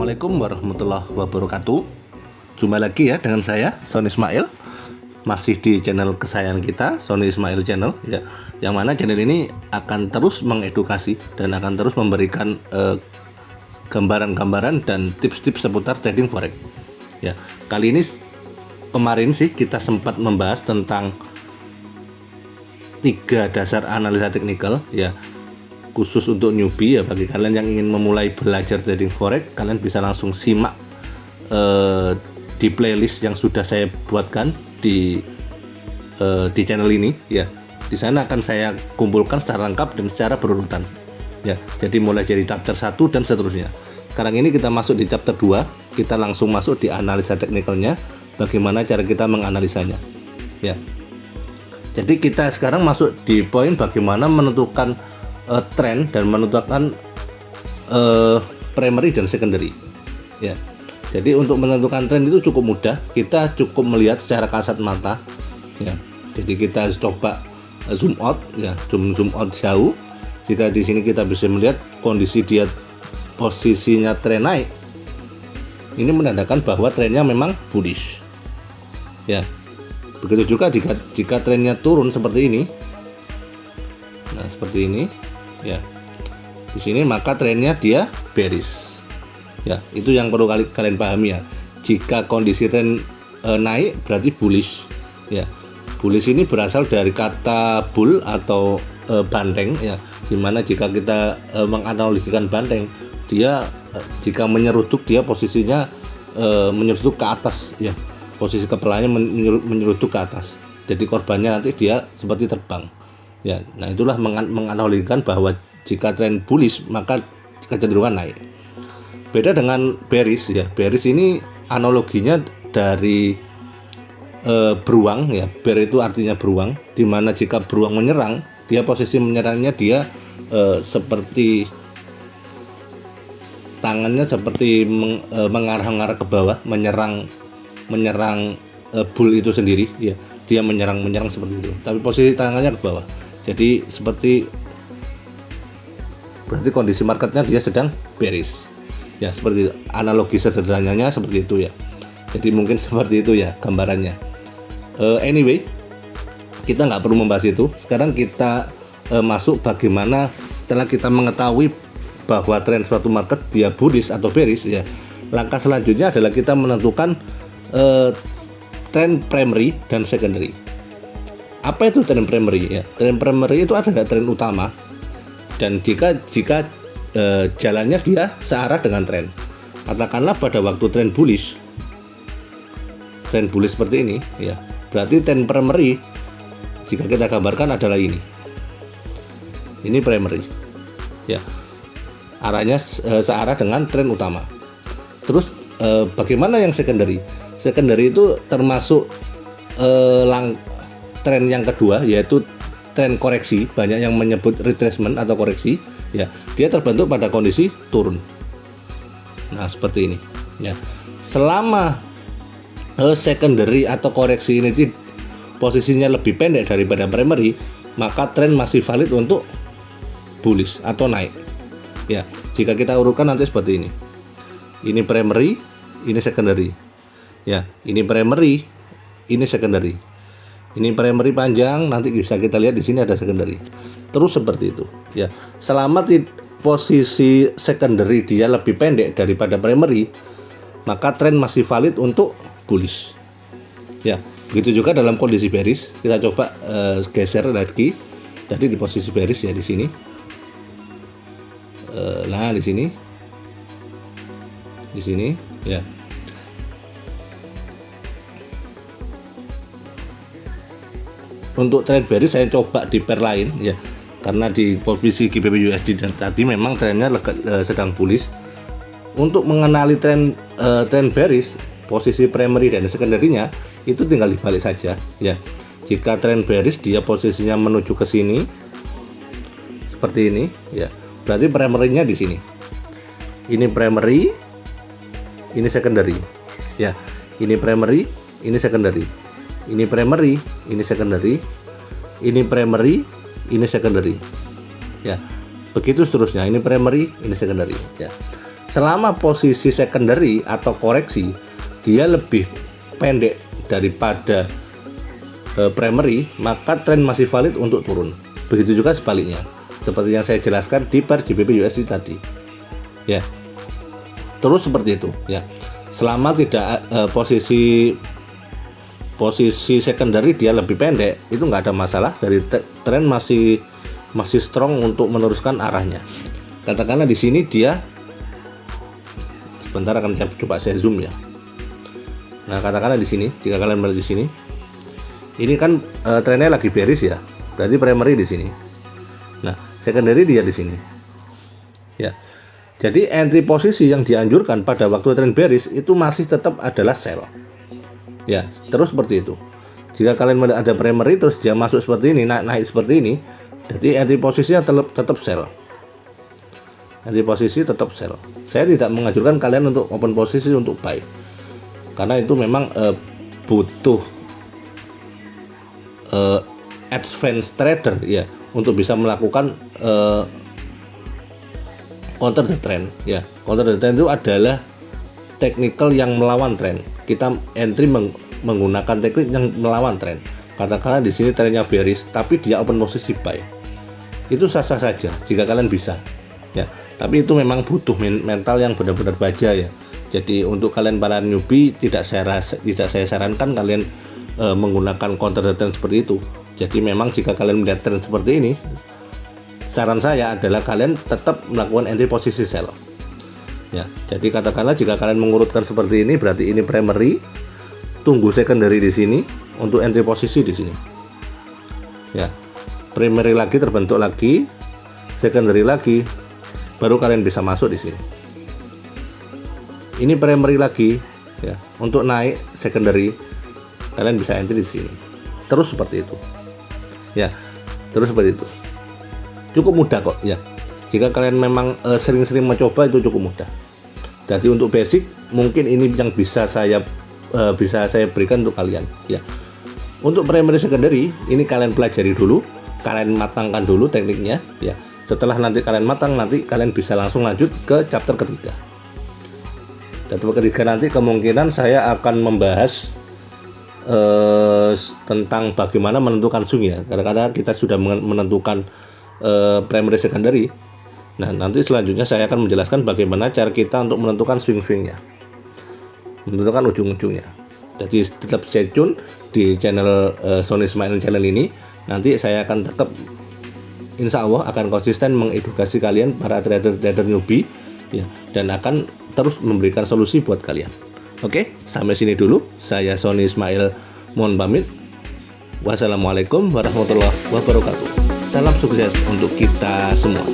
Assalamualaikum warahmatullahi wabarakatuh. Jumpa lagi ya dengan saya Sony Ismail, masih di channel kesayangan kita, Sony Ismail Channel ya. Yang mana channel ini akan terus mengedukasi dan akan terus memberikan gambaran-gambaran dan tips-tips seputar trading forex. Ya, kali ini kemarin sih kita sempat membahas tentang 3 dasar analisa teknikal ya, khusus untuk newbie ya. Bagi kalian yang ingin memulai belajar trading forex, kalian bisa langsung simak di playlist yang sudah saya buatkan di channel ini ya. Di sana akan saya kumpulkan secara lengkap dan secara berurutan ya. Jadi mulai dari chapter 1 dan seterusnya. Sekarang ini kita masuk di chapter 2, kita langsung masuk di analisa teknikalnya, bagaimana cara kita menganalisanya ya. Jadi kita sekarang masuk di poin bagaimana menentukan tren dan menentukan primary dan secondary ya. Jadi untuk menentukan tren itu cukup mudah, kita cukup melihat secara kasat mata ya. Jadi kita coba zoom out ya, zoom out jauh. Jika di sini kita bisa melihat kondisi dia posisinya tren naik, ini menandakan bahwa trennya memang bullish ya. Begitu juga jika trennya turun seperti ini, nah seperti ini ya, di sini maka trennya dia bearish ya. Itu yang perlu kalian pahami ya. Jika kondisi tren naik berarti bullish ya. Bullish ini berasal dari kata bull atau banteng ya, dimana jika kita menganalogikan banteng, dia jika menyeruduk, dia posisinya menyeruduk ke atas ya, posisi kepalanya menyeruduk ke atas, jadi korbannya nanti dia seperti terbang ya. Nah itulah menganalogikan bahwa jika tren bullish maka kecenderungan naik. Beda dengan bearish ya. Bearish ini analoginya dari beruang ya. Bear itu artinya beruang, dimana jika beruang menyerang, dia posisi menyerangnya dia seperti tangannya seperti mengarah ke bawah, menyerang bull itu sendiri ya. Dia menyerang seperti itu, tapi posisi tangannya ke bawah. Jadi berarti kondisi marketnya dia sedang bearish ya. Seperti itu. Analogi sederhananya seperti itu ya. Jadi mungkin seperti itu ya gambarannya. Anyway, kita nggak perlu membahas itu. Sekarang kita masuk bagaimana setelah kita mengetahui bahwa tren suatu market dia bullish atau bearish ya. Langkah selanjutnya adalah kita menentukan tren primary dan secondary. Apa itu tren primary ya? Tren primary itu adalah tren utama, dan jika jalannya dia searah dengan tren. Katakanlah pada waktu tren bullish seperti ini ya, berarti tren primary jika kita gambarkan adalah ini primary ya, arahnya searah dengan tren utama. Terus bagaimana yang secondary? Secondary itu termasuk tren yang kedua, yaitu tren koreksi. Banyak yang menyebut retracement atau koreksi ya. Dia terbentuk pada kondisi turun. Nah seperti ini ya. Selama secondary atau koreksi ini posisinya lebih pendek daripada primary, maka tren masih valid untuk bullish atau naik ya. Jika kita urutkan nanti seperti ini. Ini primary, ini secondary ya. Ini primary, ini secondary. Ini primary panjang, nanti bisa kita lihat di sini ada secondary. Terus seperti itu ya. Selama posisi secondary dia lebih pendek daripada primary, maka tren masih valid untuk bullish ya. Begitu juga dalam kondisi bearish. Kita coba geser lagi. Jadi di posisi bearish ya, di sini. Nah di sini ya. Untuk tren bearish saya coba di pair lain ya, karena di posisi GBP USD dan tadi memang trennya sedang bullish. Untuk mengenali tren bearish, posisi primary dan secondary-nya itu tinggal dibalik saja ya. Jika tren bearish dia posisinya menuju ke sini seperti ini ya, berarti primary-nya di sini. Ini primary, ini secondary ya. Ini primary, ini secondary. Ini primary, ini secondary. Ini primary, ini secondary ya. Begitu seterusnya. Ini primary, ini secondary ya. selama posisi secondary atau koreksi dia lebih pendek daripada primary, maka tren masih valid untuk turun. Begitu juga sebaliknya, seperti yang saya jelaskan di pair GBP USD tadi. Ya, terus seperti itu. Ya, selama tidak posisi secondary dia lebih pendek, itu nggak ada masalah. Dari tren masih strong untuk meneruskan arahnya. Katakanlah di sini dia, sebentar akan coba saya zoom ya. Nah, katakanlah di sini, jika kalian melihat di sini, ini kan trennya lagi bearish ya, berarti primary di sini. Nah, secondary dia di sini. Ya, jadi entry posisi yang dianjurkan pada waktu tren bearish itu masih tetap adalah sell. Ya, terus seperti itu. Jika kalian melihat ada primary terus dia masuk seperti ini, naik seperti ini, jadi entry posisinya tetap sell. Entry posisi tetap sell. Saya tidak menganjurkan kalian untuk open posisi untuk buy, karena itu memang butuh advanced trader ya untuk bisa melakukan counter the trend ya. Counter the trend itu adalah technical yang melawan tren. Kita entry menggunakan teknik yang melawan tren. Katakanlah di sini trennya bearish tapi dia open posisi buy, itu sah-sah saja jika kalian bisa ya. Tapi itu memang butuh mental yang benar-benar baja ya. Jadi untuk kalian para newbie tidak saya sarankan kalian menggunakan counter the trend seperti itu. Jadi memang jika kalian melihat tren seperti ini, saran saya adalah kalian tetap melakukan entry posisi sell. Ya, jadi katakanlah jika kalian mengurutkan seperti ini, berarti ini primary, tunggu secondary di sini untuk entry posisi di sini. Ya, primary lagi terbentuk lagi, secondary lagi, baru kalian bisa masuk di sini. Ini primary lagi, ya, untuk naik secondary kalian bisa entry di sini. Terus seperti itu. Ya, terus seperti itu. Cukup mudah kok ya. Jika kalian memang sering-sering mencoba, itu cukup mudah. Jadi untuk basic mungkin ini yang bisa saya berikan untuk kalian ya. Untuk primary secondary ini kalian pelajari dulu, kalian matangkan dulu tekniknya ya. Setelah nanti kalian matang, nanti kalian bisa langsung lanjut ke chapter ketiga. Chapter ketiga nanti kemungkinan saya akan membahas tentang bagaimana menentukan swing ya. Kadang-kadang kita sudah menentukan primary secondary. Nah, nanti selanjutnya saya akan menjelaskan bagaimana cara kita untuk menentukan swing-swingnya, menentukan ujung-ujungnya. Jadi tetap stay tune di channel Sony Ismail channel ini. Nanti saya akan tetap, insya Allah akan konsisten mengedukasi kalian para trader newbie ya, dan akan terus memberikan solusi buat kalian. Oke, sampai sini dulu. Saya Sony Ismail, mohon pamit. Wassalamualaikum warahmatullahi wabarakatuh. Salam sukses untuk kita semua.